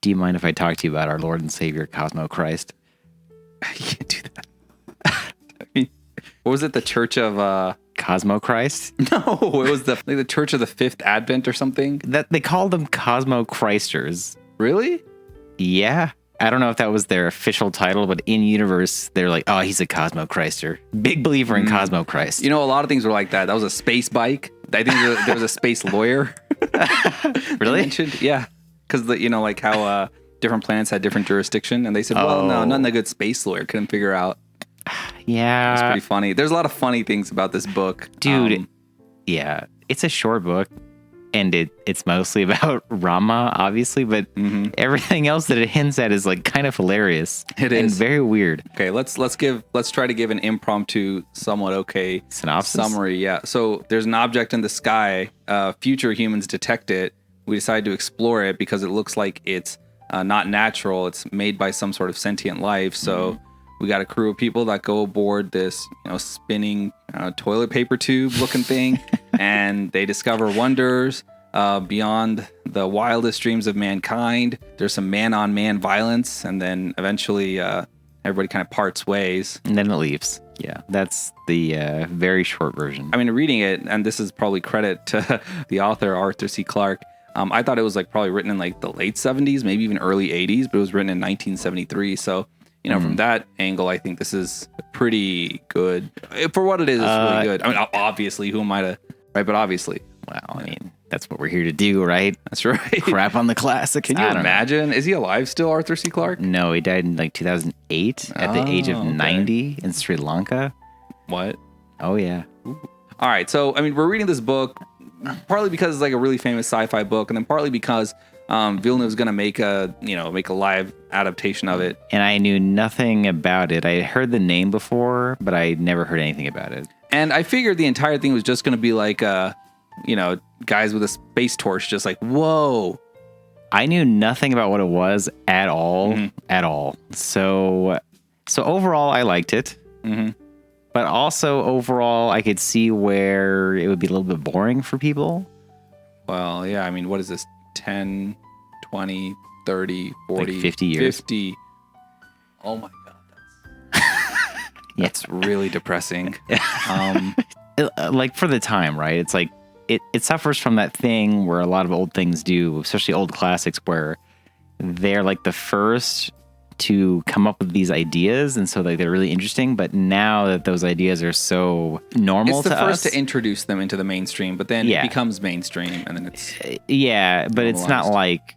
Do you mind if I talk to you about our Lord and Savior Cosmo Christ? You can't do that. I mean, what was it? The Church of Cosmo Christ? No, it was the Church of the Fifth Advent or something. That they called them Cosmo Christers. Really? Yeah. I don't know if that was their official title, but in universe, they're like, oh, he's a Cosmo Christer. Big believer in Cosmo Christ. You know, a lot of things were like that. That was a space bike. I think there was a space lawyer. Really? Mentioned. Yeah. Because, like how different planets had different jurisdiction. And they said, well, no, nothing a good space lawyer couldn't figure out. Yeah. It's pretty funny. There's a lot of funny things about this book. Dude, yeah. It's a short book. And it's mostly about Rama, obviously, but everything else that it hints at is like kind of hilarious. It is. And very weird. Okay, let's try to give an impromptu, somewhat okay Synopsis? summary. Yeah. So there's an object in the sky. Future humans detect it. We decide to explore it because it looks like it's not natural. It's made by some sort of sentient life. So we got a crew of people that go aboard this, spinning toilet paper tube looking thing, and they discover wonders beyond the wildest dreams of mankind. There's some man-on-man violence, and then eventually everybody kind of parts ways. And then it leaves. Yeah, that's the very short version. I mean, reading it, and this is probably credit to the author, Arthur C. Clarke, I thought it was like probably written in like the late 70s, maybe even early 80s, but it was written in 1973. So, from that angle, I think this is pretty good. For what it is, it's really good. I mean, obviously, who am I to, right? But obviously. Well, I mean, that's what we're here to do, right? That's right. Crap on the classics. Can you imagine? Is he alive still, Arthur C. Clarke? No, he died in like 2008 at the age of 90 in Sri Lanka. What? Oh, yeah. Ooh. All right. So, I mean, we're reading this book partly because it's like a really famous sci-fi book, and then partly because Villeneuve's going to make a live adaptation of it. And I knew nothing about it. I had heard the name before, but I never heard anything about it. And I figured the entire thing was just going to be like, guys with a space torch, just like, whoa. I knew nothing about what it was at all, at all. So overall, I liked it. But also overall, I could see where it would be a little bit boring for people. Well, yeah. I mean, what is this? 10, 20, 30, 40, like 50 years. 50. Oh my God. That's really depressing. Like for the time, right? It's like it suffers from that thing where a lot of old things do, especially old classics, where they're like the first to come up with these ideas, and so like they're really interesting. But now that those ideas are so normal to us, it's the first to introduce them into the mainstream, but then it becomes mainstream, and then it's but normalized. It's not like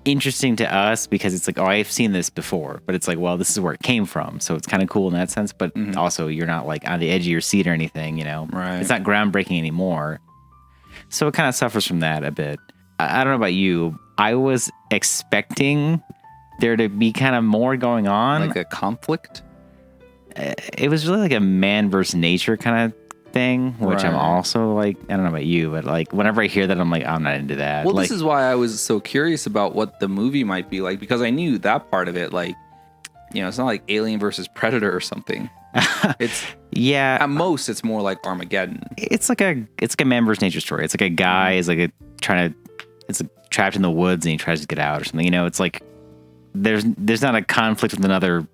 interesting to us because it's like, oh, I've seen this before, but it's like, well, this is where it came from, so it's kind of cool in that sense. But also, you're not like on the edge of your seat or anything, Right? It's not groundbreaking anymore, so it kind of suffers from that a bit. I don't know about you. I was expecting there to be kind of more going on, like a conflict. It was really like a man versus nature kind of thing, which I'm also like, I don't know about you, but like whenever I hear that, I'm like, I'm not into that. Well, like, this is why I was so curious about what the movie might be like, because I knew that part of it, like, it's not like Alien versus Predator or something. It's at most it's more like Armageddon. It's like a man versus nature story. It's like a guy is like it's trapped in the woods and he tries to get out or something. It's like there's not a conflict with another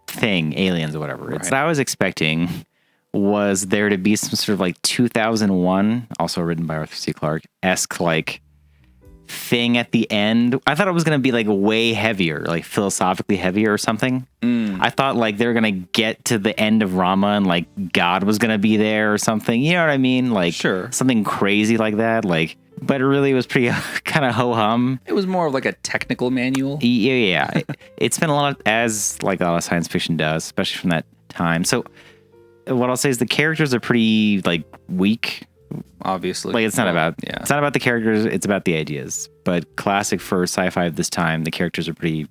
thing, aliens or whatever. It's what I was expecting was there to be some sort of like 2001, also written by Arthur C. Clarke-esque like thing at the end. I thought it was going to be like way heavier, like philosophically heavier or something. I thought like they were going to get to the end of Rama and like God was going to be there or something. You know what I mean? Like something crazy like that. Like, but it really was pretty kind of ho-hum. It was more of like a technical manual. Yeah. It's been a lot of science fiction does, especially from that time. So what I'll say is the characters are pretty like weak. Obviously. Like it's not about the characters, it's about the ideas. But classic for sci-fi of this time, the characters are pretty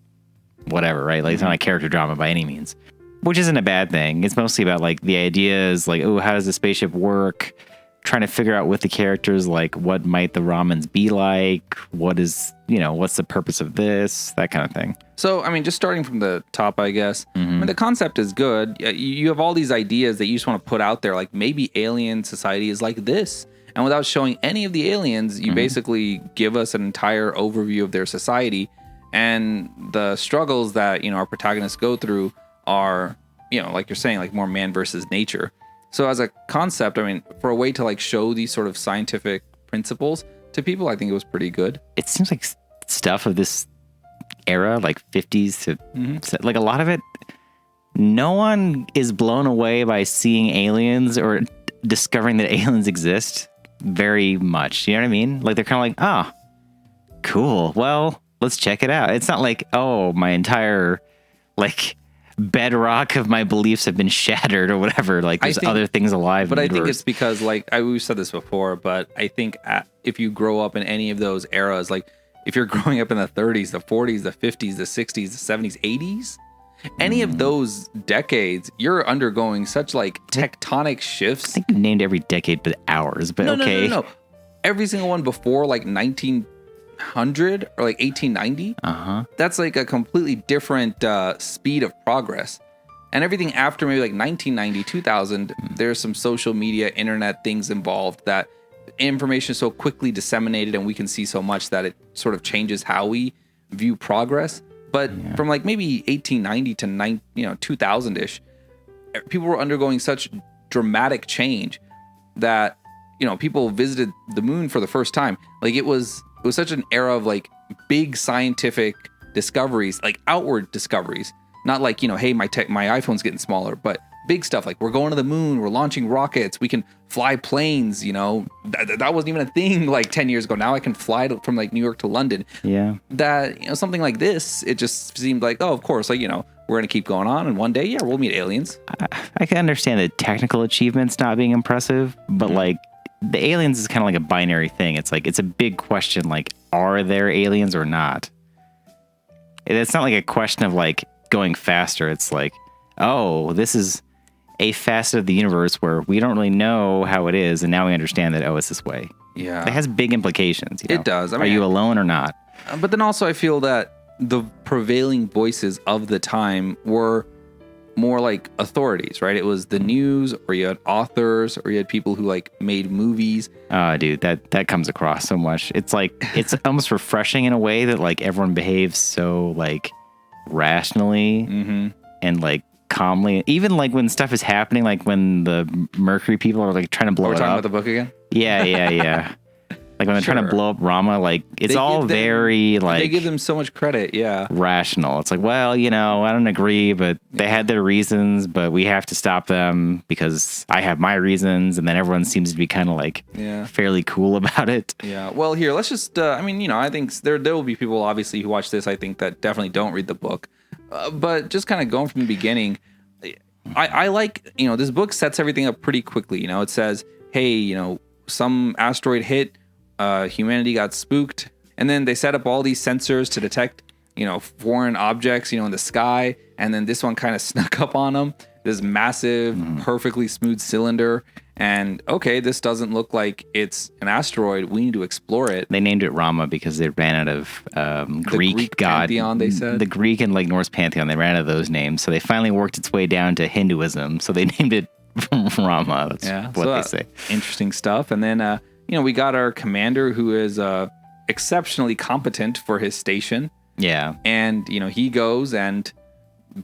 whatever, right? Like it's not a character drama by any means. Which isn't a bad thing. It's mostly about like the ideas, like, oh, how does the spaceship work? Trying to figure out with the characters, like what might the Ramans be like? What is, what's the purpose of this? That kind of thing. So, I mean, just starting from the top, I guess. I mean, the concept is good. You have all these ideas that you just want to put out there, like maybe alien society is like this. And without showing any of the aliens, you basically give us an entire overview of their society. And the struggles that, our protagonists go through are, like you're saying, like more man versus nature. So as a concept, I mean, for a way to like show these sort of scientific principles to people, I think it was pretty good. It seems like stuff of this era, like 50s to like a lot of it, no one is blown away by seeing aliens or discovering that aliens exist very much. You know what I mean? Like they're kind of like, oh, cool. Well, let's check it out. It's not like, oh, my entire like bedrock of my beliefs have been shattered or whatever. Like there's other things alive. But I think it's because like we've said this before, but I think if you grow up in any of those eras, like if you're growing up in the 30s, the 40s, the 50s, the 60s, the 70s, 80s, any of those decades, you're undergoing such like tectonic shifts. I think you named every decade but ours, but okay. No. Every single one before like 1900 or like 1890, that's like a completely different speed of progress. And everything after maybe like 1990, 2000, there's some social media, internet things involved that information is so quickly disseminated and we can see so much that it sort of changes how we view progress. But from like maybe 1890 to 2000-ish, people were undergoing such dramatic change that, people visited the moon for the first time. Like it was such an era of like big scientific discoveries, like outward discoveries, not like, hey, my iPhone's getting smaller, but big stuff like we're going to the moon, we're launching rockets, we can fly planes, that wasn't even a thing like 10 years ago. Now I can fly from like New York to London. Yeah. That, something like this, it just seemed like, oh, of course, like, we're going to keep going on. And one day, we'll meet aliens. I can understand the technical achievements not being impressive, but like the aliens is kind of like a binary thing. It's like, it's a big question. Like, are there aliens or not? It's not like a question of like going faster. It's like, oh, this is a facet of the universe where we don't really know how it is, and now we understand that, oh, it's this way. Yeah. It has big implications. It does. I mean, are you alone or not? But then also I feel that the prevailing voices of the time were more like authorities, right? It was the news, or you had authors, or you had people who like made movies. Oh, dude, that comes across so much. It's like, it's almost refreshing in a way that like everyone behaves so like rationally and like calmly, even like when stuff is happening, like when the Mercury people are like trying to blow it up. We're talking about the book again? Yeah. Like when they're trying to blow up Rama, like it's all very like they give them so much credit, rational. It's like, well, I don't agree, but they had their reasons, but we have to stop them because I have my reasons, and then everyone seems to be kind of like fairly cool about it. Yeah. Well, here, let's just I think there will be people obviously who watch this, I think, that definitely don't read the book. But just kind of going from the beginning, I like, this book sets everything up pretty quickly. It says, hey, some asteroid hit, humanity got spooked, and then they set up all these sensors to detect, foreign objects, in the sky, and then this one kind of snuck up on them, this massive, perfectly smooth cylinder, and okay, this doesn't look like it's an asteroid, we need to explore it. They named it Rama because they ran out of Greek god. Pantheon, they said. The Greek and like Norse pantheon, they ran out of those names, so they finally worked its way down to Hinduism, so they named it Rama. That's what they say. Interesting stuff. And then, we got our commander who is exceptionally competent for his station. Yeah. And, he goes and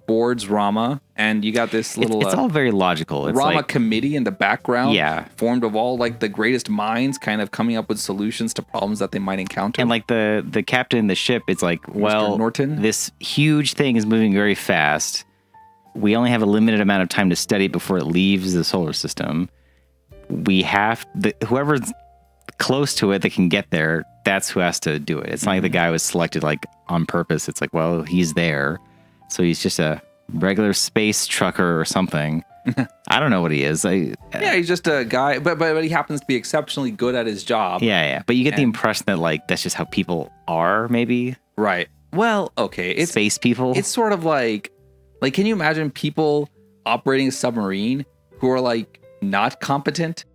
boards Rama, and you got this little... It's all very logical. It's Rama like, committee in the background. Formed of all, like, the greatest minds kind of coming up with solutions to problems that they might encounter. And, like, the captain in the ship, it's like, well, Mr. Norton? This huge thing is moving very fast. We only have a limited amount of time to study it before it leaves the solar system. We have... whoever's close to it that can get there, that's who has to do it. It's not like the guy was selected, like, on purpose. It's like, well, he's there. So he's just a regular space trucker or something. I don't know what he is. He's just a guy, but he happens to be exceptionally good at his job. Yeah. But you get the impression that like that's just how people are, maybe. Right. Well, okay. It's space people. It's sort of like, can you imagine people operating a submarine who are like not competent?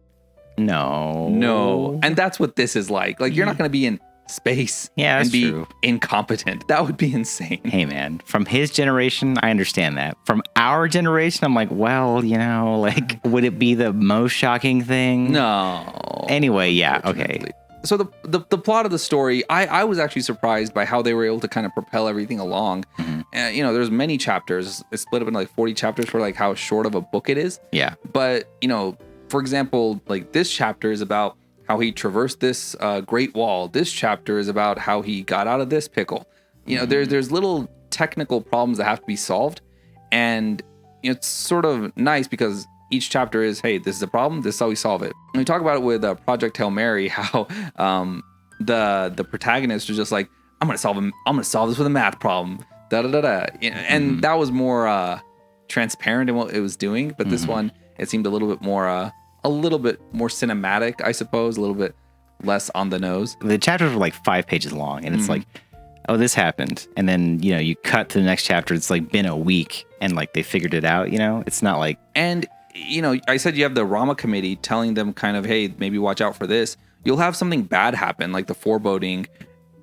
No. And that's what this is like. Like, you're not going to be in space and be incompetent. That would be insane. Hey, man, from his generation, I understand that. From our generation, I'm like, well, would it be the most shocking thing? No. Anyway, yeah, okay. So the plot of the story, I was actually surprised by how they were able to kind of propel everything along. You know, there's many chapters. It's split up into like 40 chapters for like how short of a book it is. Yeah. But, you know, for example, like this chapter is about how he traversed this Great Wall. This chapter is about how he got out of this pickle. You know, there's little technical problems that have to be solved. And you know, it's sort of nice because each chapter is, hey, this is a problem. This is how we solve it. And we talk about it with Project Hail Mary, how the protagonist was just like, I'm gonna solve this with a math problem. Da da da da. And that was more transparent in what it was doing. But this one, it seemed a little bit more cinematic, I suppose. A little bit less on the nose. The chapters were like 5 pages long, and it's like, oh, this happened, and then you know you cut to the next chapter. It's like been a week, and like they figured it out. You know, it's not like you know, I said you have the Rama committee telling them kind of, hey, maybe watch out for this. You'll have something bad happen, like the foreboding,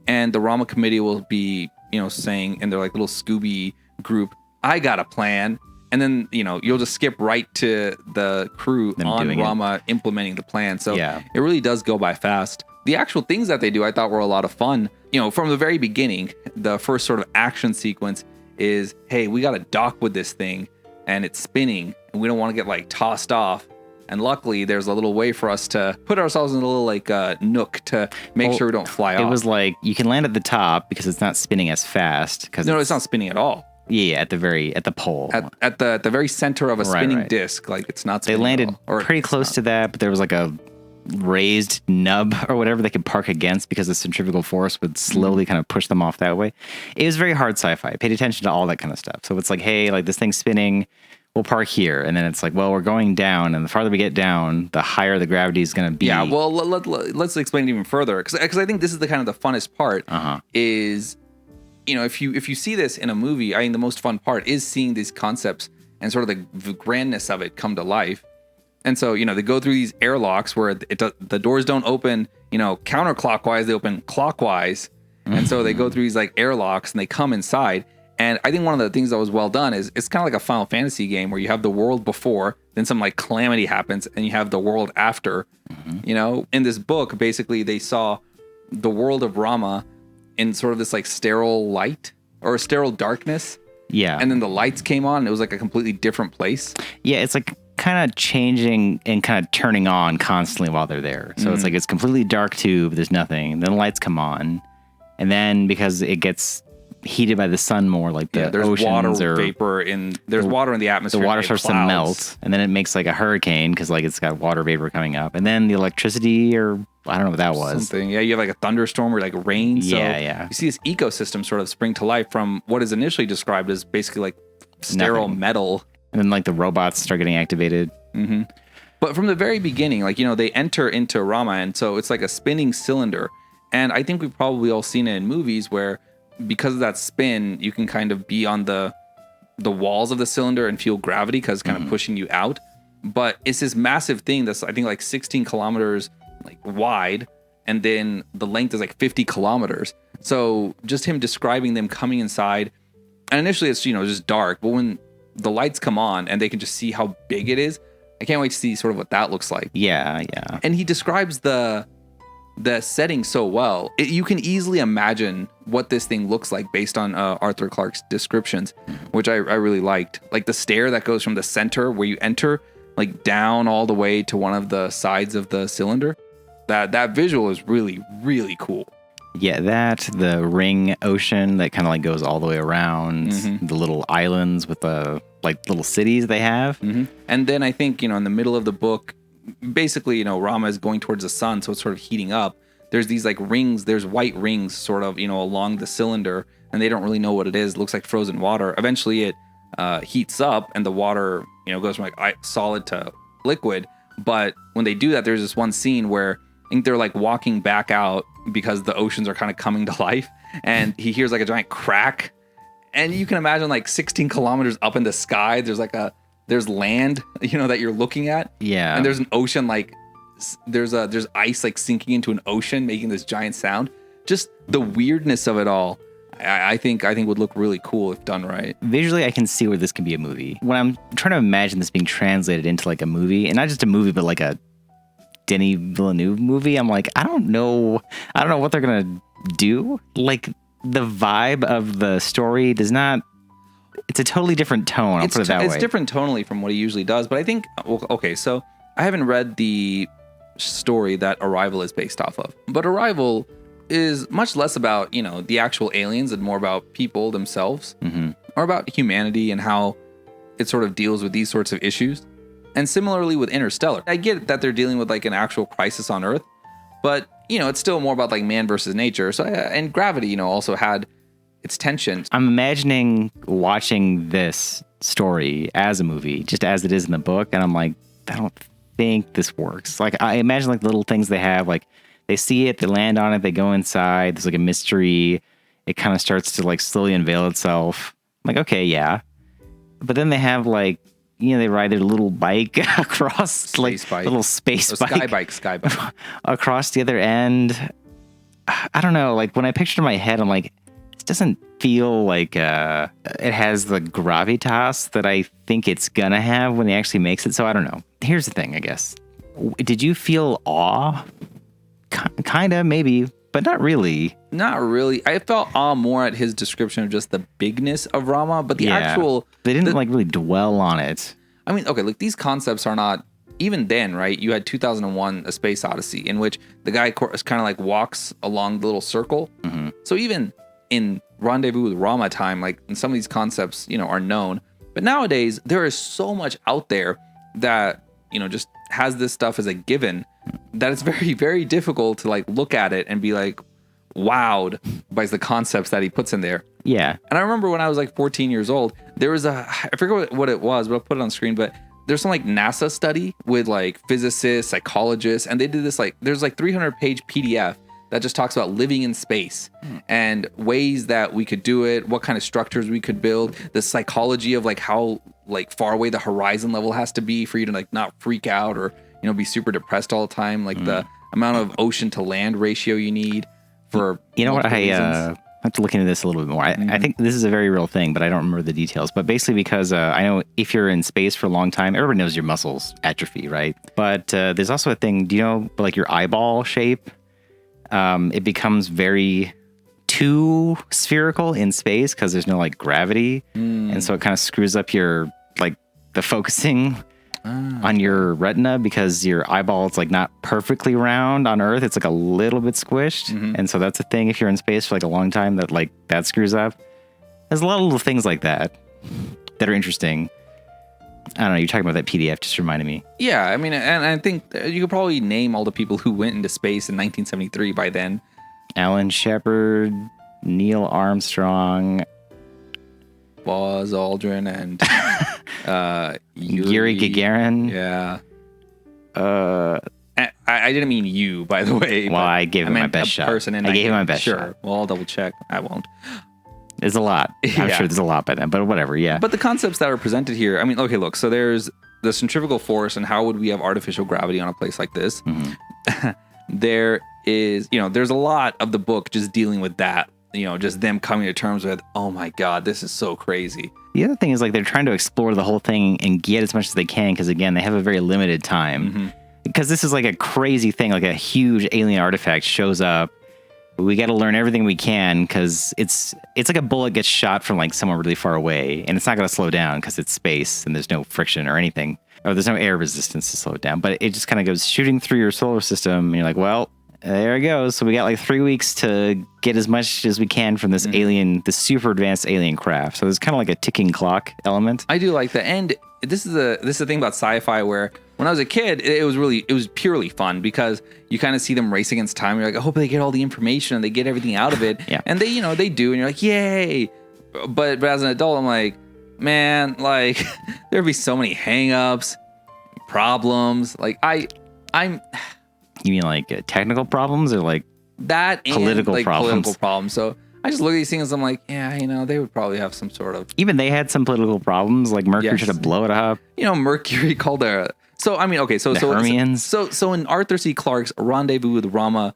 and the Rama committee will be, you know, saying in their like little Scooby group, I got a plan. And then, you know, you'll just skip right to the crew on Rama implementing the plan. So it really does go by fast. The actual things that they do, I thought were a lot of fun. You know, from the very beginning, the first sort of action sequence is, hey, we got to dock with this thing and it's spinning and we don't want to get like tossed off. And luckily, there's a little way for us to put ourselves in a little like nook to make sure we don't fly off. It was like you can land at the top because it's not spinning as fast. No, it's not spinning at all. Yeah, at the pole. At the very center of a spinning disc. Like it's not spinning. They landed pretty close to that, but there was like a raised nub or whatever they could park against because the centrifugal force would slowly kind of push them off that way. It was very hard sci-fi. I paid attention to all that kind of stuff. So it's like, hey, like this thing's spinning, we'll park here. And then it's like, well, we're going down, and the farther we get down, the higher the gravity is going to be. Yeah, well, let's explain it even further. Because I think this is the kind of the funnest part is, you know, if you see this in a movie, I think the most fun part is seeing these concepts and sort of the grandness of it come to life. And so, you know, they go through these airlocks where the doors don't open, you know, counterclockwise, they open clockwise. And so they go through these like airlocks and they come inside. And I think one of the things that was well done is it's kind of like a Final Fantasy game where you have the world before, then some like calamity happens, and you have the world after. You know, in this book, basically they saw the world of Rama in sort of this like sterile light or a sterile darkness. Yeah. And then the lights came on and it was like a completely different place. Yeah, it's like kind of changing and kind of turning on constantly while they're there. So it's like it's completely dark tube, there's nothing. Then the lights come on. And then because it gets heated by the sun more, like the there's oceans water vapor there's water in the atmosphere. The water starts to melt, and then it makes like a hurricane because like it's got water vapor coming up. And then the electricity, or I don't know what that was. Something. Yeah, you have like a thunderstorm or like rain. So yeah. You see this ecosystem sort of spring to life from what is initially described as basically like sterile metal. And then like the robots start getting activated. But from the very beginning, like, you know, they enter into Rama, and so it's like a spinning cylinder. And I think we've probably all seen it in movies where because of that spin, you can kind of be on the walls of the cylinder and feel gravity because it's kind of pushing you out. But it's this massive thing that's, I think, like 16 kilometers like wide, and then the length is like 50 kilometers. So just him describing them coming inside, and initially it's, you know, just dark, but when the lights come on and they can just see how big it is, I can't wait to see sort of what that looks like. Yeah. And he describes the setting so well. You can easily imagine what this thing looks like based on Arthur Clarke's descriptions, which I really liked. Like the stair that goes from the center where you enter, like down all the way to one of the sides of the cylinder. That visual is really, really cool. Yeah, the ring ocean that kind of like goes all the way around, the little islands with the like little cities they have. And then I think, you know, in the middle of the book, basically, you know, Rama is going towards the sun, so it's sort of heating up. There's these like rings, there's white rings sort of, you know, along the cylinder, and they don't really know what it is. It looks like frozen water. Eventually it heats up and the water, you know, goes from like solid to liquid. But when they do that, there's this one scene where I think they're like walking back out because the oceans are kind of coming to life, and he hears like a giant crack, and you can imagine like 16 kilometers up in the sky, there's land, you know, that you're looking at. Yeah. And there's an ocean, like there's ice like sinking into an ocean, making this giant sound. Just the weirdness of it all, I think would look really cool if done right. Visually, I can see where this can be a movie. When I'm trying to imagine this being translated into like a movie, and not just a movie, but like a Denis Villeneuve movie. I'm like, I don't know what they're gonna do. Like the vibe of the story does not. It's a totally different tone. I'll put it that way. It's different tonally from what he usually does. But I think, okay, so I haven't read the story that Arrival is based off of. But Arrival is much less about, the actual aliens and more about people themselves, or about humanity and how it sort of deals with these sorts of issues. And similarly with Interstellar, I get that they're dealing with like an actual crisis on Earth, but it's still more about like man versus nature. So and Gravity, also had its tension. I'm imagining watching this story as a movie, just as it is in the book, and I'm like, I don't think this works. Like I imagine like little things they have, like they see it, they land on it, they go inside. There's like a mystery. It kind of starts to like slowly unveil itself. I'm like, okay, yeah, but then they have like. They ride their little bike across, Space bike. Little space bike. Sky bike. Across the other end. I don't know. Like when I pictured in my head, I'm like, this doesn't feel like it has the gravitas that I think it's gonna have when it actually makes it. So I don't know. Here's the thing, I guess. Did you feel awe? Kinda, maybe, but not really. Not really. I felt awe more at his description of just the bigness of Rama, but the actual... They didn't really dwell on it. I mean, okay, look, these concepts are not... Even then, right, you had 2001, A Space Odyssey, in which the guy kind of like walks along the little circle. Mm-hmm. So even in Rendezvous with Rama time, like in some of these concepts, are known. But nowadays, there is so much out there that, just has this stuff as a given that it's very, very difficult to like look at it and be like, wowed by the concepts that he puts in there. Yeah. And I remember when I was like 14 years old, there was I forget what it was, but I'll put it on screen, but there's some like NASA study with like physicists, psychologists, and they did this like, there's like 300-page PDF that just talks about living in space and ways that we could do it, what kind of structures we could build, the psychology of like how like far away the horizon level has to be for you to like not freak out or, be super depressed all the time, like the amount of ocean to land ratio you need. For what I have to look into this a little bit more. I think this is a very real thing, but I don't remember the details. But basically, because I know if you're in space for a long time, everybody knows your muscles atrophy, right? But there's also a thing. Do you know, like your eyeball shape? It becomes very too spherical in space because there's no like gravity, and so it kind of screws up your like the focusing. On your retina because your eyeball is like not perfectly round on Earth. It's like a little bit squished. And so that's a thing if you're in space for like a long time that screws up. There's a lot of little things like that are interesting. I don't know. You're talking about that PDF just reminded me. Yeah. I mean, and I think you could probably name all the people who went into space in 1973 by then. Alan Shepard, Neil Armstrong, Buzz Aldrin, and Yuri Gagarin. Yeah. I didn't mean you, by the way. Well, I gave him my best shot. I gave him my best shot. Sure. Well, I'll double check. I won't. There's a lot. I'm sure there's a lot by then, but whatever. Yeah. But the concepts that are presented here, I mean, okay, look. So there's the centrifugal force, and how would we have artificial gravity on a place like this? There is, there's a lot of the book just dealing with that. Just them coming to terms with, oh my God, this is so crazy. The other thing is like they're trying to explore the whole thing and get as much as they can because, again, they have a very limited time. Because this is like a crazy thing, like a huge alien artifact shows up. We got to learn everything we can because it's like a bullet gets shot from like somewhere really far away, and it's not going to slow down because it's space and there's no friction or anything, or there's no air resistance to slow it down. But it just kind of goes shooting through your solar system, and you're like, well, there it goes. So we got like 3 weeks to get as much as we can from this alien, this super advanced alien craft. So there's kind of like a ticking clock element. I do like that. And this is the thing about sci-fi where when I was a kid, it was purely fun because you kind of see them race against time. You're like, I hope they get all the information and they get everything out of it. Yeah. And they do. And you're like, yay. But as an adult, I'm like, man, like there'd be so many hangups, problems. Like I'm... You mean like technical problems or like that and political like problems? Political problems. So I just look at these things. I'm like, yeah, they would probably have some sort of. Even they had some political problems. Like Mercury tried to blow it up. Mercury called their. So I mean, okay, so in Arthur C. Clarke's Rendezvous with Rama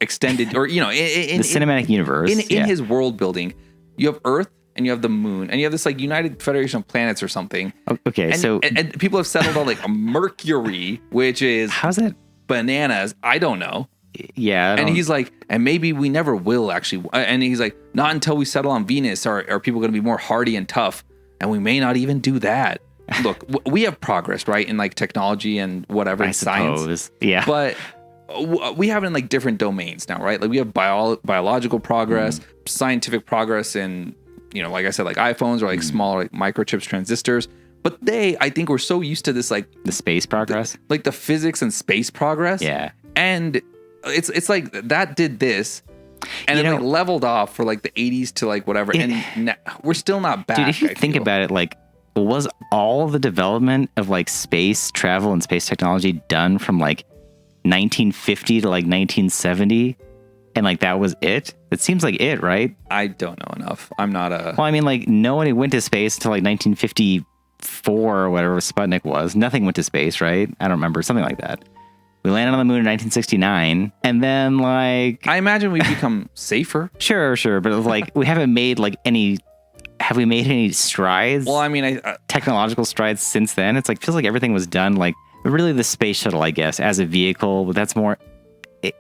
extended, or the cinematic universe in his world building, you have Earth. And you have the moon, and you have this like United Federation of Planets or something. Okay, and people have settled on like a Mercury, which is how's that? bananas. I don't know. Yeah. And he's like, and maybe we never will actually. And he's like, not until we settle on Venus are people going to be more hardy and tough. And we may not even do that. Look, we have progressed, right? In like technology and whatever, I science. suppose. Yeah. But we have it in like different domains now, right? Like we have biological progress, scientific progress in, like I said, like iPhones or like smaller like microchips, transistors. But I think we're so used to this, like the space progress, like the physics and space progress. Yeah. And it's like that did this and it like leveled off for like the 80s to like whatever. And we're still not back. Dude, if you think about it, like, was all the development of like space travel and space technology done from like 1950 to like 1970? And like that was it? It seems like it, right? I don't know enough. I'm not a... Well, I mean, like no one went to space until like 1954 or whatever Sputnik was. Nothing went to space, right? I don't remember. Something like that. We landed on the moon in 1969. And then like... I imagine we've become safer. Sure. But like we haven't made like any... Have we made any strides? Well, I mean, technological strides since then? It's like, feels like everything was done like really the space shuttle, I guess, as a vehicle, but that's more...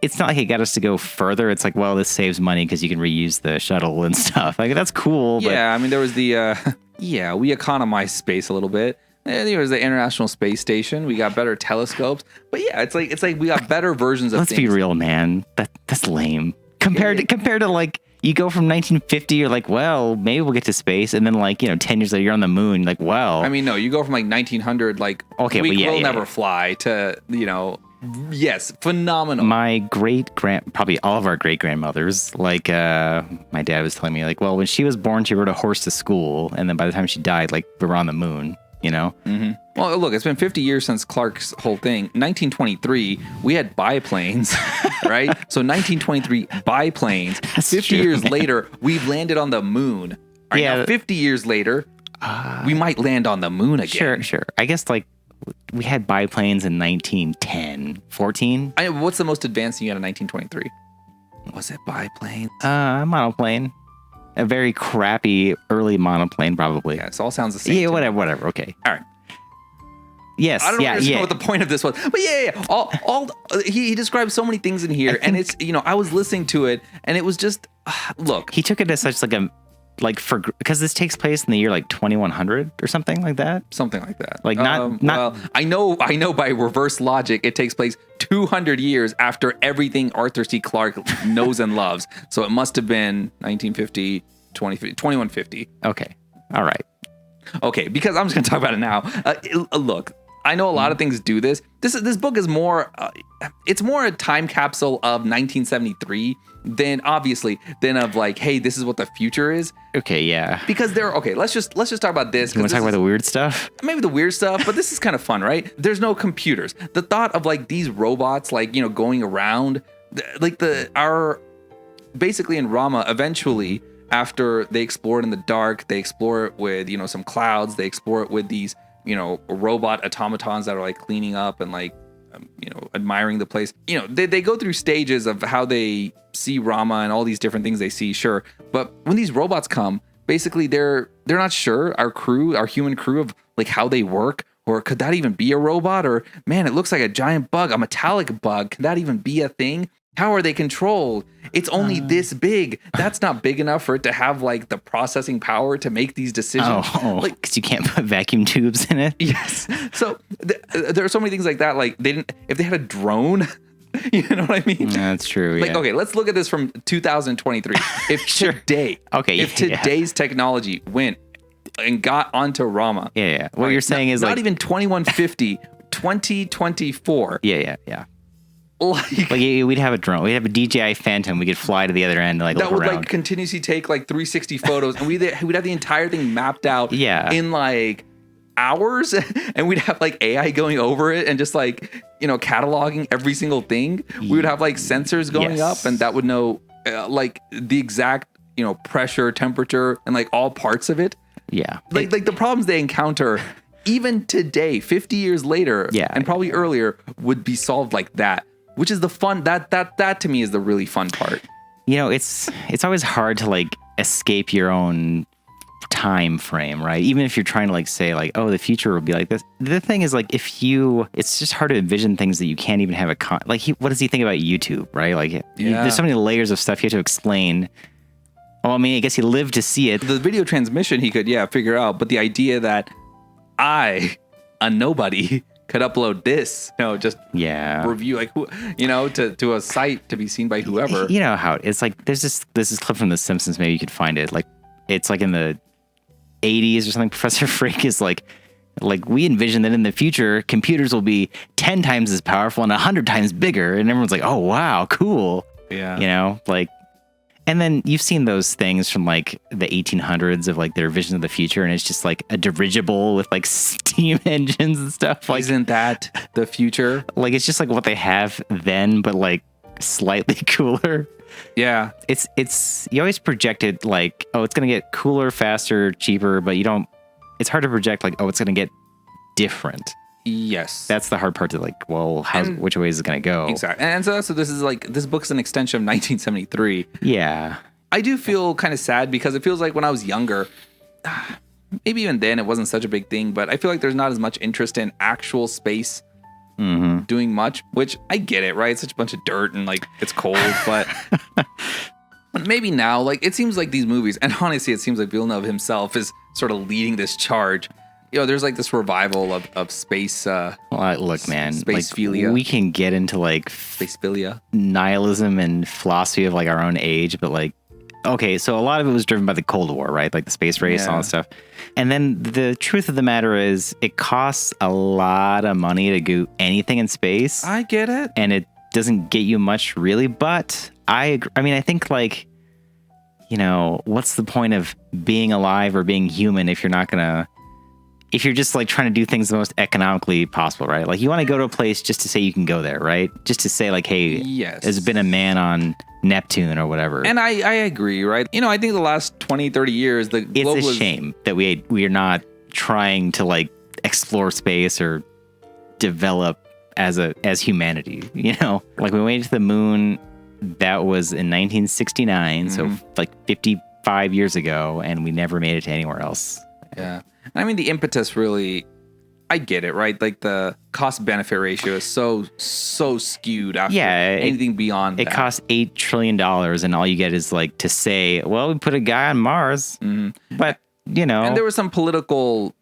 It's not like it got us to go further. It's like, well, this saves money because you can reuse the shuttle and stuff. Like, that's cool. Yeah, I mean, there was the... we economized space a little bit. And there was the International Space Station. We got better telescopes. But yeah, it's like we got better versions of Let's things. Be real, man. That's lame. Compared to like, you go from 1950, you're like, well, maybe we'll get to space. And then like, 10 years later, you're on the moon. Like, well. I mean, no, you go from like 1900, like, okay, we'll never fly to, yes, phenomenal. My probably all of our great grandmothers, like my dad was telling me, like, well, when she was born, she rode a horse to school. And then by the time she died, like, we were on the moon, Mm-hmm. Well, look, it's been 50 years since Clark's whole thing. 1923, we had biplanes, right? So 1923, biplanes. That's 50 true, years man. later, we've landed on the moon. Right, yeah. now, 50 years later, we might land on the moon again. Sure. I guess, like, we had biplanes in 1910, 14. What's the most advanced thing you had in 1923? Was it biplanes? Monoplane. A very crappy early monoplane, probably. Yeah, it all sounds the same. Yeah, whatever. Okay. All right. Yes. I don't know what the point of this was, but yeah. All he described so many things in here, and it's I was listening to it, and it was just look. He took it as such because this takes place in the year like 2100 or something like that. Something like that. Like not. Well, I know by reverse logic, it takes place 200 years after everything Arthur C. Clarke knows and loves. So it must have been 1950, 2150. Okay. All right. Okay, because I'm just gonna talk about it now. Look. I know a lot of things do this. This book is more, it's more a time capsule of 1973 than of like, hey, this is what the future is. Okay, yeah. Because let's just talk about this. You want to talk about the weird stuff? Maybe the weird stuff, but this is kind of fun, right? There's no computers. The thought of like these robots, like, going around, like basically in Rama, eventually, after they explore it in the dark, they explore it with, some clouds, they explore it with these, robot automatons that are like cleaning up and like, admiring the place. They go through stages of how they see Rama and all these different things they see, sure. But when these robots come, basically they're not sure, our human crew, of like how they work, or could that even be a robot? Or man, it looks like a giant bug, a metallic bug. Can that even be a thing? How are they controlled? It's only this big. That's not big enough for it to have like the processing power to make these decisions. Like, because you can't put vacuum tubes in it. Yes. So there are so many things like that. Like if they had a drone, you know what I mean? Yeah, that's true. Like, yeah. okay, let's look at this from 2023. If today's technology went and got onto Rama. Yeah. What you're saying is not like even 2150, 2024. Yeah. Like we'd have a drone. We'd have a DJI Phantom. We could fly to the other end and like that look would around. like continuously take like 360 photos, and we'd have the entire thing mapped out. Yeah. In like hours, and we'd have like AI going over it and just like cataloging every single thing. We would have like sensors going up, and that would know like the exact pressure, temperature, and like all parts of it. Yeah. Like the problems they encounter. Even today, 50 years later, and probably earlier, would be solved like that. Which is the fun, that to me is the really fun part. It's always hard to like escape your own time frame, right? Even if you're trying to like say like, oh, the future will be like this. The thing is like, it's just hard to envision things that you can't even have what does he think about YouTube, right? Like, there's so many layers of stuff you have to explain. Well, I mean, I guess he lived to see it. The video transmission he could, figure out. But the idea that a nobody, could upload this, just review like who, to a site to be seen by whoever. You know how it's like. There's this clip from The Simpsons. Maybe you could find it. Like it's like in the 80s or something. Professor Frink is like we envision that in the future computers will be 10 times as powerful and 100 times bigger, and everyone's like, oh wow, cool. Yeah. And then you've seen those things from like the 1800s of like their vision of the future, and it's just like a dirigible with like steam engines and stuff. Like, isn't that the future? Like it's just like what they have then, but like slightly cooler. Yeah. It's you always projected like, oh, it's gonna get cooler, faster, cheaper, but it's hard to project like, oh, it's gonna get different. Yes. That's the hard part to like, well, which way is it going to go? Exactly. And so this is like, this book's an extension of 1973. Yeah. I do feel kind of sad because it feels like when I was younger, maybe even then it wasn't such a big thing, but I feel like there's not as much interest in actual space doing much, which I get it, right? It's such a bunch of dirt and like it's cold, but maybe now, like it seems like these movies, and honestly, it seems like Villeneuve himself is sort of leading this charge. There's like this revival of space. Look, man, spacephilia. Like, we can get into like spacephilia, nihilism, and philosophy of like our own age, but like, okay, so a lot of it was driven by the Cold War, right? Like the space race and all that stuff. And then the truth of the matter is, it costs a lot of money to do anything in space. I get it, and it doesn't get you much really. But I agree. I mean, I think like, what's the point of being alive or being human if you're just like trying to do things the most economically possible, right? Like you want to go to a place just to say you can go there, right? Just to say like, hey, there's been a man on Neptune or whatever. And I agree, right? I think the last 20, 30 years, it's a shame that we are not trying to like explore space or develop as humanity, Like we went to the moon, that was in 1969, so like 55 years ago, and we never made it to anywhere else. Yeah. I mean, the impetus really, I get it, right? Like the cost-benefit ratio is so skewed after anything beyond that. It costs $8 trillion, and all you get is like to say, well, we put a guy on Mars. But, And there was some political,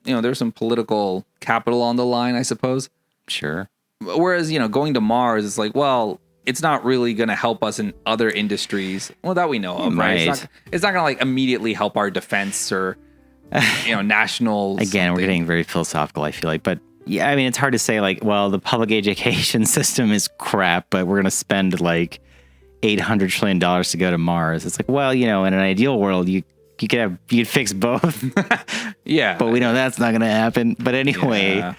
capital on the line, I suppose. Sure. Whereas, going to Mars is like, well, it's not really going to help us in other industries. Well, that we know of, right? It's not going to like immediately help our defense or... national. Again, we're getting very philosophical, I feel like. But yeah, I mean, it's hard to say like, well, the public education system is crap, but we're going to spend like $800 trillion to go to Mars. It's like, well, in an ideal world, you'd fix both. Yeah. But we know that's not going to happen. But anyway. Yeah.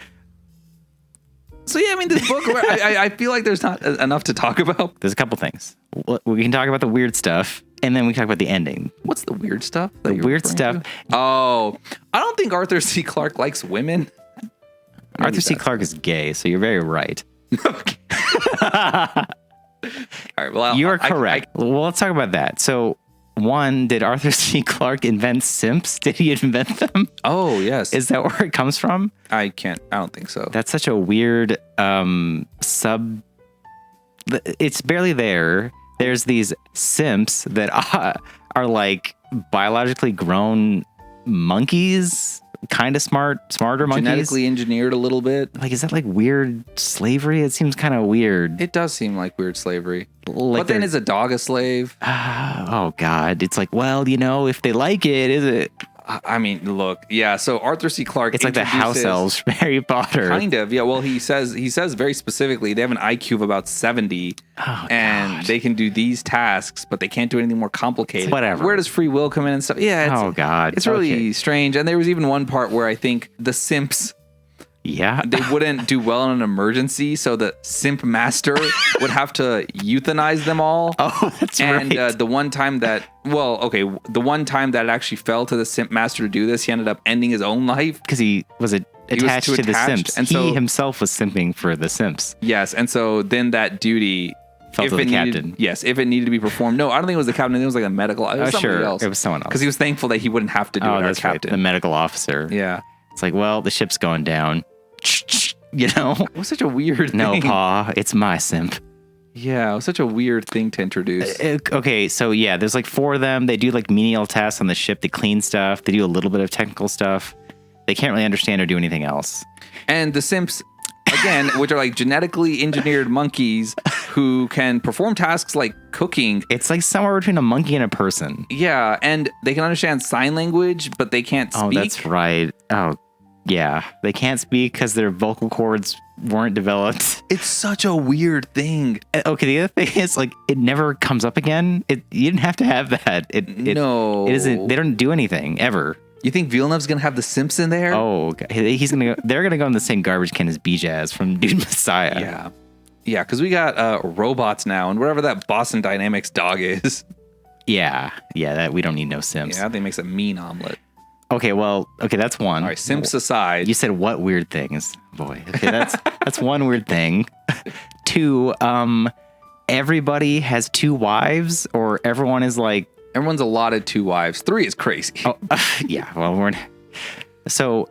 So yeah, I mean, this book, I feel like there's not enough to talk about. There's a couple things. We can talk about the weird stuff. And then we talk about the ending. What's the weird stuff? The weird stuff. Oh, I don't think Arthur C. Clarke likes women. Arthur C. Clarke is gay, so you're very right. Okay. All right. Well, you are correct. Well, let's talk about that. So, one, did Arthur C. Clarke invent simps? Did he invent them? Oh, yes. Is that where it comes from? I don't think so. That's such a weird It's barely there. There's these simps that are like biologically grown monkeys, kind of smarter monkeys. Genetically engineered a little bit. Like, is that like weird slavery? It seems kind of weird. It does seem like weird slavery. But then is a dog a slave? Oh, God. It's like, well, if they like it, is it? I mean, look, yeah. So Arthur C. Clarke, it's like the house elves from Harry Potter. Kind of, yeah. Well, he says very specifically they have an IQ of about 70, and they can do these tasks, but they can't do anything more complicated. Whatever. Where does free will come in and stuff? Yeah. It's really strange. And there was even one part where I think the simps. Yeah. They wouldn't do well in an emergency, so the simp master would have to euthanize them all. Oh, that's right. And the one time that it actually fell to the simp master to do this, he ended up ending his own life. Because he was attached to the simps. And he himself was simping for the simps. Yes, and so then that duty Felt to the captain. Yes, if it needed to be performed. No, I don't think it was the captain. I think it was like a medical. It was somebody else. It was someone else. Because he was thankful that he wouldn't have to do it. Our That's captain. right. The medical officer. Yeah. It's like, well, the ship's going down. You know? It was such a weird thing. No, Pa, it's my simp. Yeah, it was such a weird thing to introduce. Okay, so yeah, there's like 4 of them. They do like menial tasks on the ship. They clean stuff. They do a little bit of technical stuff. They can't really understand or do anything else. And the simps, again, which are like genetically engineered monkeys who can perform tasks like cooking. It's like somewhere between a monkey and a person. Yeah, and they can understand sign language, but they can't speak. Oh, that's right. Oh, yeah. They can't speak because their vocal cords weren't developed. It's such a weird thing. Okay, the other thing is like it never comes up again. You didn't have to have that. No. It isn't. They don't do anything ever. You think Villeneuve's gonna have the simps in there? Oh, he's gonna go. They're gonna go in the same garbage can as B-Jazz from Dude Messiah. Yeah, because we got robots now, and whatever that Boston Dynamics dog is. Yeah. That we don't need no simps. Yeah, I think it makes a mean omelet. Okay, that's one. All right, simps aside. You said what weird things? Boy, okay, that's one weird thing. 2, everybody has 2 wives, or everyone is like. Everyone's allotted 2 wives. 3 is crazy. Oh, yeah. Well, so.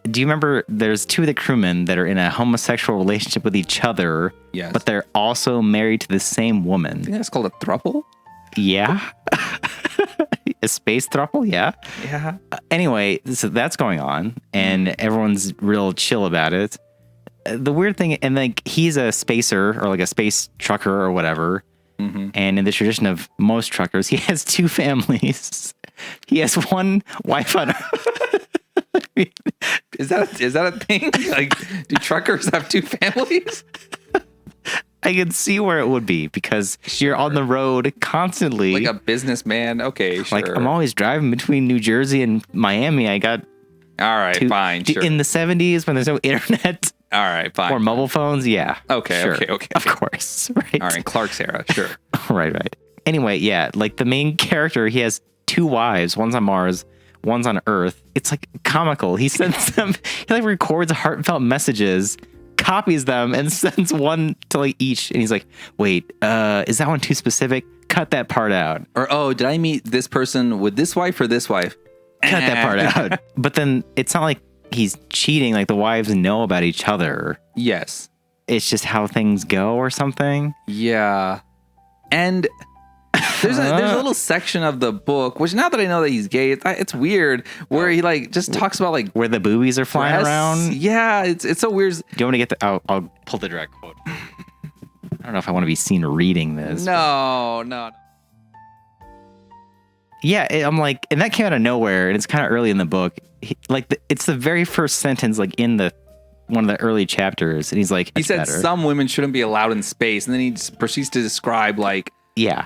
Do you remember? There's 2 of the crewmen that are in a homosexual relationship with each other. Yes. But they're also married to the same woman. I think that's called a throuple. Yeah. A space throuple. Yeah. Yeah. Anyway, so that's going on, and everyone's real chill about it. The weird thing, and like he's a spacer or like a space trucker or whatever. Mm-hmm. And in the tradition of most truckers, he has 2 families. He has one wife on Earth. Is that a thing? Like, do truckers have 2 families? I can see where it would be because you're on the road constantly. Like a businessman. Okay, sure. Like I'm always driving between New Jersey and Miami. I got. All right, fine. Sure. In the 70s when there's no internet. All right, fine. Or mobile phones. Yeah. Okay, sure. okay. Of course. Right. All right, Clark's era. Sure. Right. Anyway, yeah. Like the main character, he has 2 wives. One's on Mars. One's on Earth. It's like comical. He sends them, he like records heartfelt messages, copies them, and sends one to like each. And he's like, wait, is that one too specific? Cut that part out. Or, did I meet this person with this wife or this wife? Cut that part out. But then it's not like he's cheating. Like the wives know about each other. Yes. It's just how things go or something. Yeah. And there's a little section of the book, which now that I know that he's gay, it's weird, where he like just talks about like where the boobies are flying around. Yeah, it's so weird. Do you want me to get the? I'll pull the direct quote. I don't know if I want to be seen reading this. No. Yeah, I'm like, and that came out of nowhere, and it's kind of early in the book. It's the very first sentence, like in the one of the early chapters, and he's like, he said some women shouldn't be allowed in space, and then he proceeds to describe like, yeah.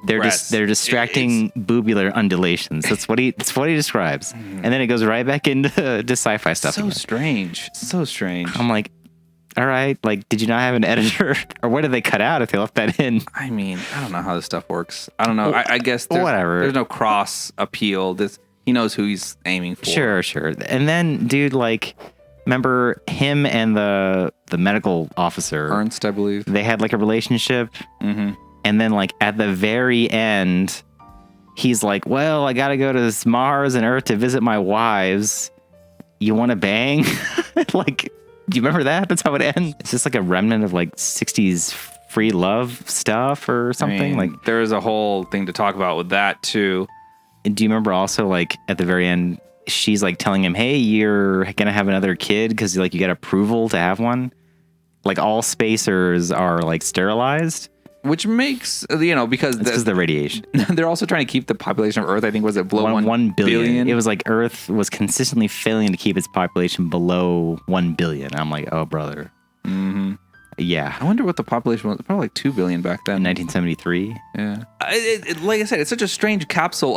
They're distracting boobular undulations. That's what he describes, and then it goes right back into sci-fi stuff. So strange. I'm like, all right, like, did you not have an editor, or what did they cut out if they left that in? I mean, I don't know how this stuff works. I don't know. I guess whatever. There's no cross appeal. He knows who he's aiming for. Sure. And then, dude, like, remember him and the medical officer, Ernst, I believe. They had like a relationship. Mm-hmm. And then, like, at the very end, he's like, well, I got to go to Mars and Earth to visit my wives. You want to bang? Like, do you remember that? That's how it ends. It's just like a remnant of, like, 60s free love stuff or something. I mean, like, there's a whole thing to talk about with that, too. And do you remember also, like, at the very end, she's, like, telling him, hey, you're going to have another kid because, like, you got approval to have one? Like, all spacers are, like, sterilized. Which makes, because the radiation. They're also trying to keep the population of Earth, I think, was it below 1 billion? It was like Earth was consistently failing to keep its population below 1 billion. I'm like, oh, brother. Mm-hmm. Yeah. I wonder what the population was. Probably like 2 billion back then. In 1973. Yeah. Like I said, it's such a strange capsule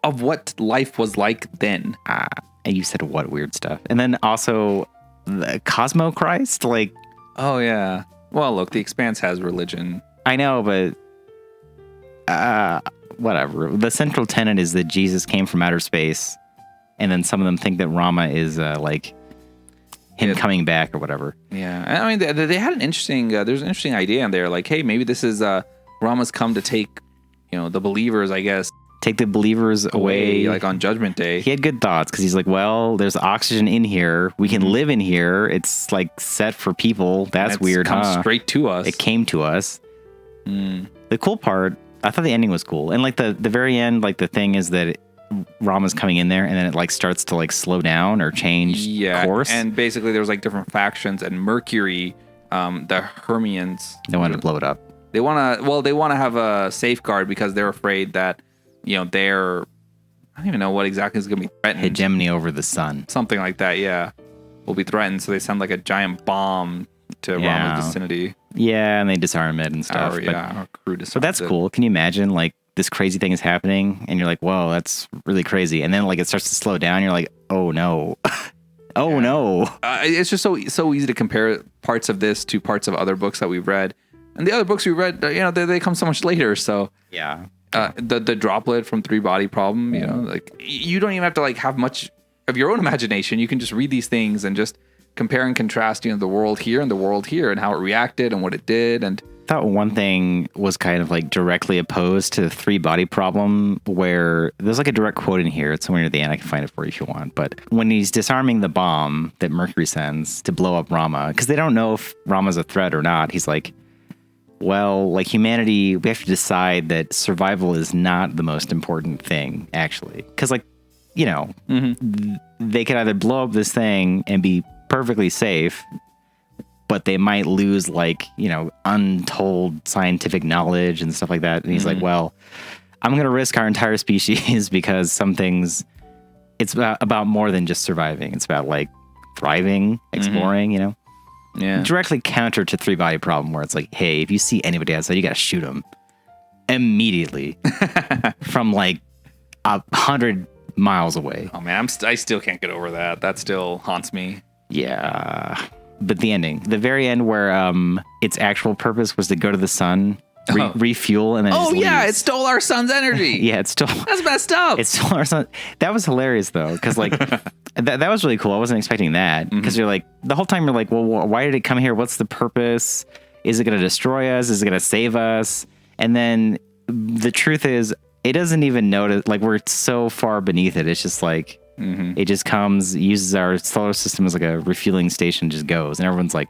of what life was like then. And you said what weird stuff. And then also the Cosmo Christ, like. Oh, yeah. Well, look, The Expanse has religion. I know, but whatever. The central tenet is that Jesus came from outer space, and then some of them think that Rama is like him coming back or whatever. Yeah, I mean, they had an interesting. There's an interesting idea in there. Like, hey, maybe this is Rama's come to take, the believers, I guess, take the believers away, like on Judgment Day. He had good thoughts because he's like, well, there's oxygen in here. We can live in here. It's like set for people. That's weird, huh? Straight to us. It came to us. The cool part, I thought the ending was cool, and like the very end, like the thing is that Rama's coming in there, and then it like starts to like slow down or change course. And basically, there's like different factions, and Mercury, the Hermians, they wanted to blow it up. They want to have a safeguard because they're afraid that, they're, I don't even know what exactly is going to be threatened. Hegemony over the sun. Something like that, yeah. Will be threatened, so they send like a giant bomb to Rama's vicinity. Yeah, and they disarm it and stuff. Our crew disarms but that's cool. Can you imagine, like, this crazy thing is happening, and you're like, whoa, that's really crazy. And then, like, it starts to slow down, and you're like, oh, no. Oh, no. It's just so easy to compare parts of this to parts of other books that we've read. And the other books we read, they come so much later, so... Yeah. The droplet from Three Body Problem, like, you don't even have to, like, have much of your own imagination. You can just read these things and just compare and contrast, the world here and the world here and how it reacted and what it did. And I thought one thing was kind of like directly opposed to the Three Body Problem, where there's like a direct quote in here. It's somewhere near the end. I can find it for you if you want. But when he's disarming the bomb that Mercury sends to blow up Rama, because they don't know if Rama's a threat or not, he's like, well, like humanity, we have to decide that survival is not the most important thing, actually. Because, like, they could either blow up this thing and be perfectly safe, but they might lose, like, untold scientific knowledge and stuff like that. And he's like, well, I'm going to risk our entire species because some things, it's about more than just surviving. It's about, like, thriving, exploring, Yeah. Directly counter to Three Body Problem, where it's like, hey, if you see anybody outside, you got to shoot them immediately from like 100 miles away. Oh man, I still can't get over that. That still haunts me. Yeah. But the ending, the very end where its actual purpose was to go to the sun, refuel, and then it stole our sun's energy. Yeah, it stole. That's messed up. It stole our sun. That was hilarious though, because like that was really cool. I wasn't expecting that because you're like the whole time you're like, well, why did it come here? What's the purpose? Is it going to destroy us? Is it going to save us? And then the truth is, it doesn't even notice. Like we're so far beneath it. It's just like it just comes, uses our solar system as like a refueling station, just goes, and everyone's like,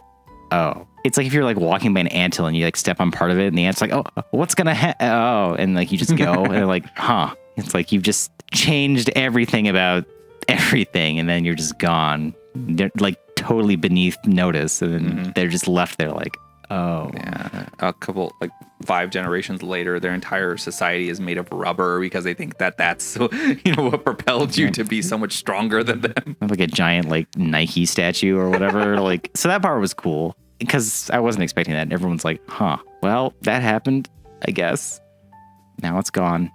oh. It's like if you're like walking by an anthill and you like step on part of it and the ant's like, oh, what's gonna happen? Oh, and like you just go and they're like, huh. It's like you've just changed everything about everything and then you're just gone. They're like totally beneath notice and then they're just left there like, oh. Yeah. A couple, like 5 generations later, their entire society is made of rubber because they think that that's what propelled you to be so much stronger than them. Like a giant like Nike statue or whatever. Like, so that part was cool. Because I wasn't expecting that. And everyone's like, huh, well, that happened, I guess. Now it's gone.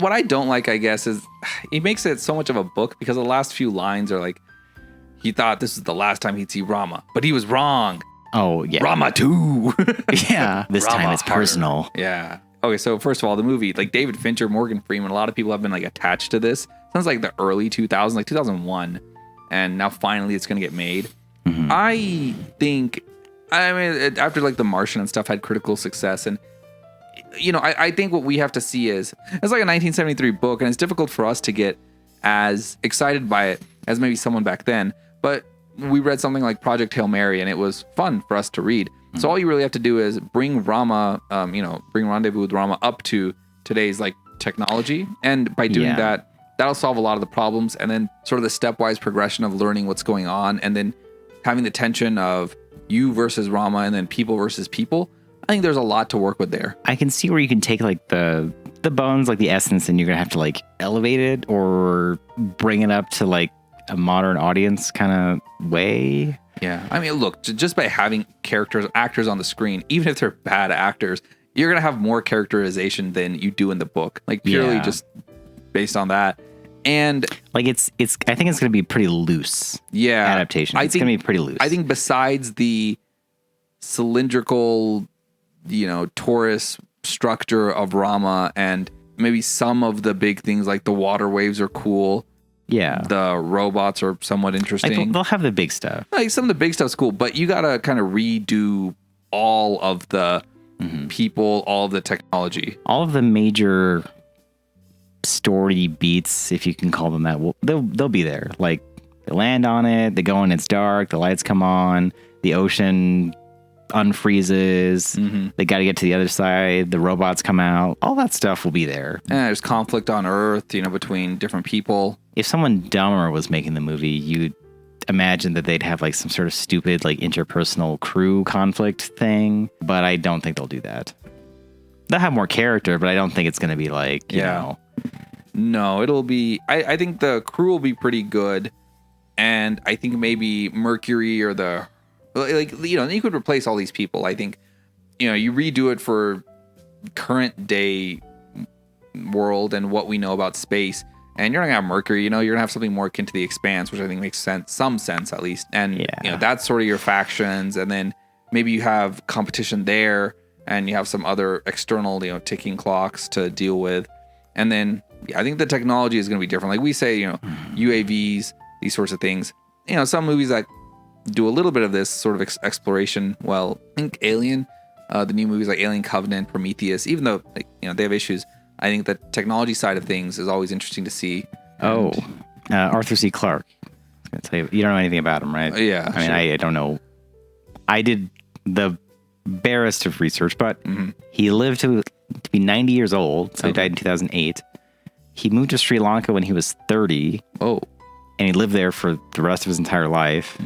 What I don't like, I guess, is he makes it so much of a book because the last few lines are like, he thought this was the last time he'd see Rama, but he was wrong. Oh, yeah. Rama 2. Yeah. This Rama time it's harder. Personal. Yeah. Okay, so first of all, the movie, like David Fincher, Morgan Freeman, a lot of people have been like attached to this. Sounds like the early 2000s, like 2001. And now finally it's going to get made. I think, after like The Martian and stuff had critical success, and I think what we have to see is it's like a 1973 book, and it's difficult for us to get as excited by it as maybe someone back then. But we read something like Project Hail Mary, and it was fun for us to read. So all you really have to do is bring Rama, bring Rendezvous with Rama up to today's like technology, and by doing that, that'll solve a lot of the problems. And then sort of the stepwise progression of learning what's going on, and then having the tension of you versus Rama and then people versus people. I think there's a lot to work with there. I can see where you can take like the bones, like the essence, and you're going to have to like elevate it or bring it up to like a modern audience kind of way. Yeah. I mean, look, just by having actors on the screen, even if they're bad actors, you're going to have more characterization than you do in the book. Like purely just based on that. And like it's I think it's going to be pretty loose. Yeah. Adaptation. It's going to be pretty loose. I think besides the cylindrical, torus structure of Rama and maybe some of the big things like the water waves are cool. Yeah. The robots are somewhat Like interesting. they'll have the big stuff. Like some of the big stuff's cool, but you gotta kind of redo all of the people, all of the technology. All of the major story beats, if you can call them that, they'll be there. Like they land on it, they go in, it's dark, the lights come on, the ocean unfreezes, they got to get to the other side, the robots come out, all that stuff will be there. And there's conflict on Earth, between different people. If someone dumber was making the movie, you'd imagine that they'd have like some sort of stupid like interpersonal crew conflict thing, but I don't think they'll do that. They'll have more character, but I don't think it's going to be like, you know. No, it'll be, I think the crew will be pretty good. And I think maybe Mercury or you could replace all these people. I think, you redo it for current day world and what we know about space. And you're not going to have Mercury, you're going to have something more akin to the Expanse, which I think makes sense, some sense at least. And, that's sort of your factions. And then maybe you have competition there and you have some other external, ticking clocks to deal with. And then I think the technology is going to be different. Like we say, UAVs, these sorts of things. Some movies that do a little bit of this sort of exploration. Well, I think Alien, the new movies like Alien Covenant, Prometheus, even though they have issues, I think the technology side of things is always interesting to see. Arthur C. Clarke. I was gonna tell you, you don't know anything about him, right? Yeah. I mean, I don't know. I did the barest of research, but he lived to be 90 years old, so he died in 2008. He moved to Sri Lanka when he was 30. Oh. And he lived there for the rest of his entire life.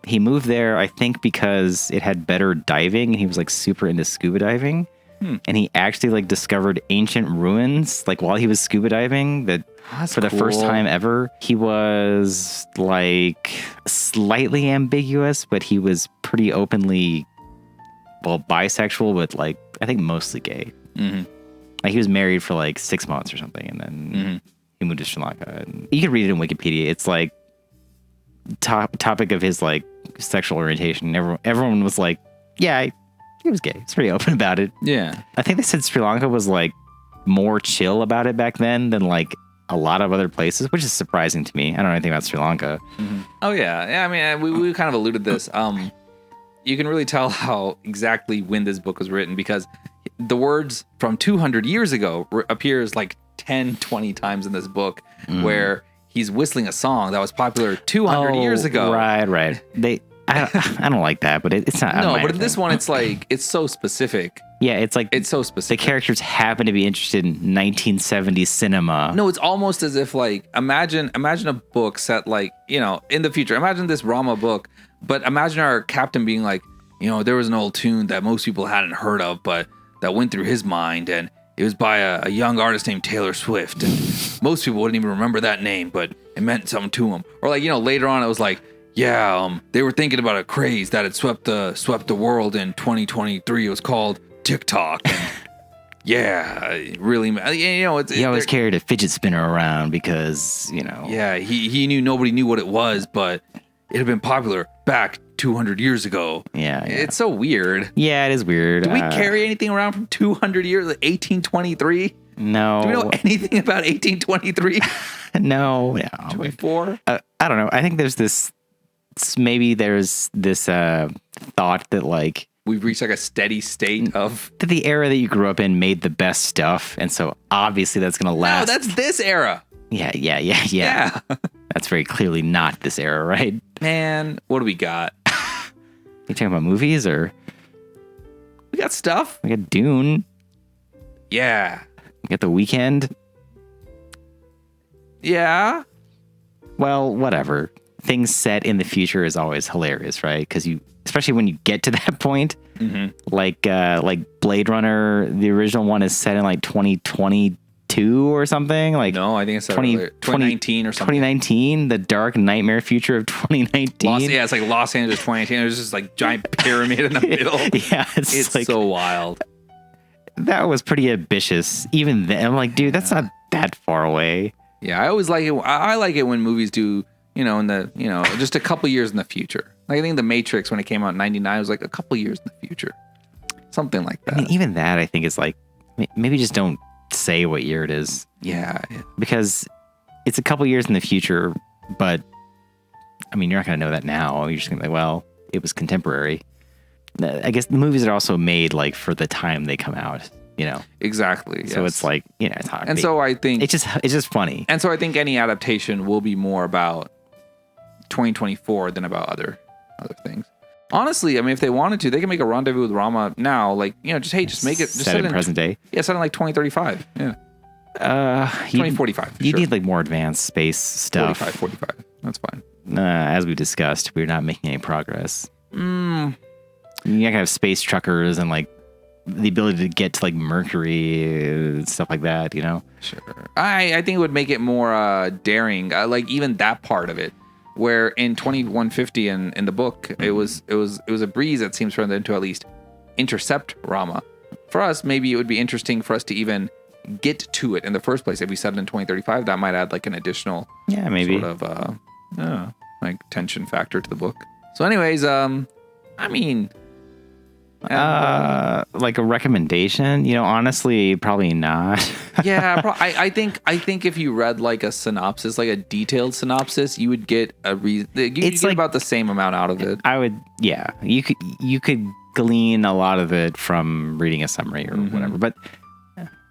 He moved there, I think, because it had better diving, and he was like super into scuba diving. And he actually like discovered ancient ruins like while he was scuba diving for the first time ever. He was like slightly ambiguous, but he was pretty openly, bisexual, but like I think mostly gay. Like he was married for like 6 months or something, and then he moved to Sri Lanka. And you can read it in Wikipedia. It's like topic of his like sexual orientation. Everyone was like, yeah, he was gay. He's pretty open about it. Yeah. I think they said Sri Lanka was like more chill about it back then than like a lot of other places, which is surprising to me. I don't know anything about Sri Lanka. Oh yeah. I mean, we kind of alluded to this. You can really tell how exactly when this book was written because the words from 200 years ago appears like 10, 20 times in this book where he's whistling a song that was popular 200 years ago. Right. I don't like that, but it's not. No, but in this one, it's like, it's so specific. Yeah, it's like it's so specific. The characters happen to be interested in 1970s cinema. No, it's almost as if like imagine a book set like in the future. Imagine this Rama book, but imagine our captain being like, there was an old tune that most people hadn't heard of, but that went through his mind, and it was by a young artist named Taylor Swift, and most people wouldn't even remember that name, but it meant something to him. Or like later on, it was like, they were thinking about a craze that had swept the world in 2023. It was called TikTok. And really, it's, he always carried a fidget spinner around because, Yeah, he knew nobody knew what it was, but it had been popular back 200 years ago. Yeah. It's so weird. Yeah, it is weird. Do we carry anything around from 200 years, like 1823? No. Do we know anything about 1823? No. 24? I don't know. I think there's this thought that like we've reached like a steady state of that the era that you grew up in made the best stuff, and so obviously that's gonna last. No, that's this era. Yeah. That's very clearly not this era, right? Man, what do we got? You talking about movies or we got stuff? We got Dune. Yeah. We got The Weeknd. Yeah. Well, whatever. Things set in the future is always hilarious, right? Because especially when you get to that point, like Blade Runner, the original one is set in like 2022 or something. Like no, I think it's 2019 or something. 2019, the dark nightmare future of 2019. It's like Los Angeles 2019. There's just like giant pyramid in the middle. Yeah, it's like, so wild. That was pretty ambitious. Even then, I'm like, dude, that's not that far away. Yeah, I always like it. I like it when movies do. In the, just a couple years in the future. Like I think The Matrix, when it came out in 99, was like a couple years in the future. Something like that. I mean, even that, I think, is like, maybe just don't say what year it is. Yeah. Because it's a couple years in the future, but I mean, you're not going to know that now. You're just going to be like, well, it was contemporary. I guess the movies are also made like for the time they come out, you know? Exactly. So yes. it's like, you know, it's hard. And so I think it's just funny. And so I think any adaptation will be more about 2024 than about other things. Honestly, I mean, if they wanted to, they can make a Rendezvous with Rama now. Like, you know, just make it just set in present day. Yeah, set in like 2035. Yeah. 2045. You need like more advanced space stuff. 45. That's fine. As we discussed, we're not making any progress. You're not gonna have space truckers and like the ability to get to like Mercury, stuff like that, you know? Sure. I think it would make it more daring. Like even that part of it, where in 2150 in the book, it was a breeze that seems for them to at least intercept Rama. For us, maybe it would be interesting for us to even get to it in the first place. If we set it in 2035, that might add like an additional maybe sort of like tension factor to the book. So anyways, I mean, like a recommendation, you know, honestly, probably not. Yeah, I think if you read like a synopsis, like a detailed synopsis, you would get you get like, about the same amount out of it. I would, yeah. You could glean a lot of it from reading a summary or whatever, but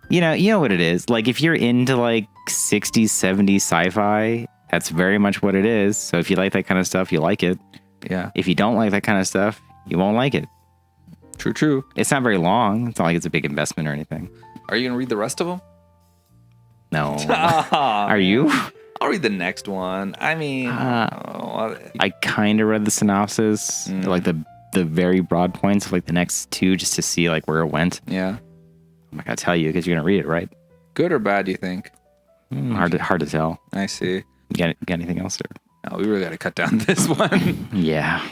you know what it is. Like if you're into like 60s, 70s sci-fi, that's very much what it is. So if you like that kind of stuff, you like it. Yeah. If you don't like that kind of stuff, you won't like it. True. It's not very long. It's not like it's a big investment or anything. Are you going to read the rest of them? No. Are you? I'll read the next one. I mean, I kind of read the synopsis, like the very broad points of like the next two, just to see like where it went. Yeah. I'm not going to tell you because you're going to read it, right? Good or bad, do you think? Hard to tell. I see. Got anything else there? No, we really got to cut down this one. Yeah.